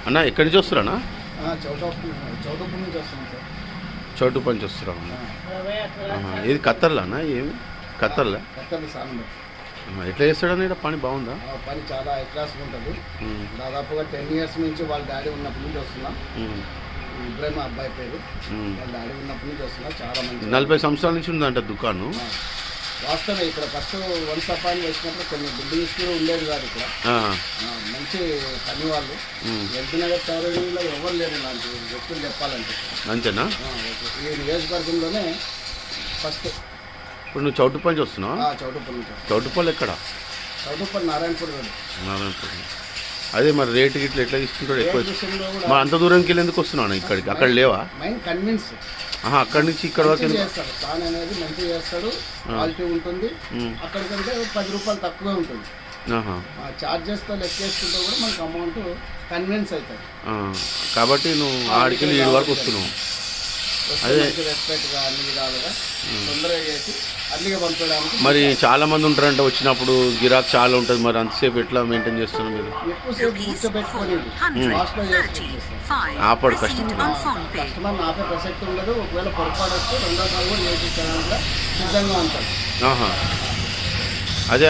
అన్న ఎక్కడి నుంచి వస్తున్నారన్నా? చౌటప్పటి నుంచి వస్తున్నాం సార్. చౌటుప్ప నుంచి వస్తున్నారా? ఇది ఖత్తర్లానా? ఏమి ఖత్తర్లా? కత్తర్లు సానం ఎట్లా చేస్తాడని ఇక్కడ పని బాగుందా? పని చాలా హై క్లాస్గా ఉంటుంది. దాదాపుగా 10 years నుంచి వాళ్ళ డాడీ ఉన్నప్పటి నుంచి వస్తున్నా. ఇబ్రాహిం అబ్బాయి పేరు. వాళ్ళ డాడీ ఉన్నప్పటి నుంచి వస్తున్నా. చాలా మంచి 40 సంవత్సరాల నుంచి ఉందంట దుకాణం. వాస్తవే. ఇక్కడ ఫస్ట్ వన్స్ అపాన్ చేసినప్పుడు కొన్ని బిల్డింగ్స్ కూడా ఉండేది కాదు ఇక్కడ. మంచి పని వాళ్ళు. ఎల్బీ నగర్ చౌరవీలో ఎవరు లేరు ఇలాంటి వ్యక్తులు చెప్పాలంటే. అంతేనా? ఈ నియోజకవర్గంలోనే ఫస్ట్. ఇప్పుడు నువ్వు చౌటుప్ప నుంచి వస్తున్నావా? చౌటుప్పల్ నుంచి. చౌటుప్పల్ ఎక్కడ? చౌటుప్పల్ నారాయణపూర్ రోడ్. నారాయణపూర్. అదే మరి రేటు గిట్ల ఎట్లా తీసుకుంటాడు? ఎక్కువ మరి అంత దూరంకి వెళ్ళి ఎందుకు వస్తున్నాను ఇక్కడికి? అక్కడ లేవా? Mind convince. అక్కడి నుంచి ఇక్కడ వరకు చేస్తాడు. తాను అనేది మంచిగా చేస్తాడు. క్వాలిటీ ఉంటుంది. అక్కడికంటే 10 రూపాయలు తక్కువే ఉంటుంది. చార్జెస్తో లెక్క చేసుకుంటే కూడా మనకు అమౌంట్ కన్విన్స్ అవుతుంది. కాబట్టి నువ్వు ఆడికి వెళ్ళి 7 వరకు వస్తున్నావు. అదే రెస్పెక్ట్గా అన్ని విధాలుగా తొందరగా చేసి అన్నిగా పంపడానికి. మరి చాలా మంది ఉంటారంట వచ్చినప్పుడు, గిరాక్ చాలా ఉంటుంది. మరి అంతసేపు ఎట్లా మెయింటైన్ చేస్తున్నారు మీరు? ఎక్కువసేపు కూర్చోబెట్టుకొని ఫాస్ట్గా ఆపడు కస్టమర్ ఆపే ప్రసక్తి ఉండదు. ఒకవేళ పొరపాటు వస్తే 2వ సార్లు కూడా చేసి సిద్ధంగా ఉంటాడు. అదే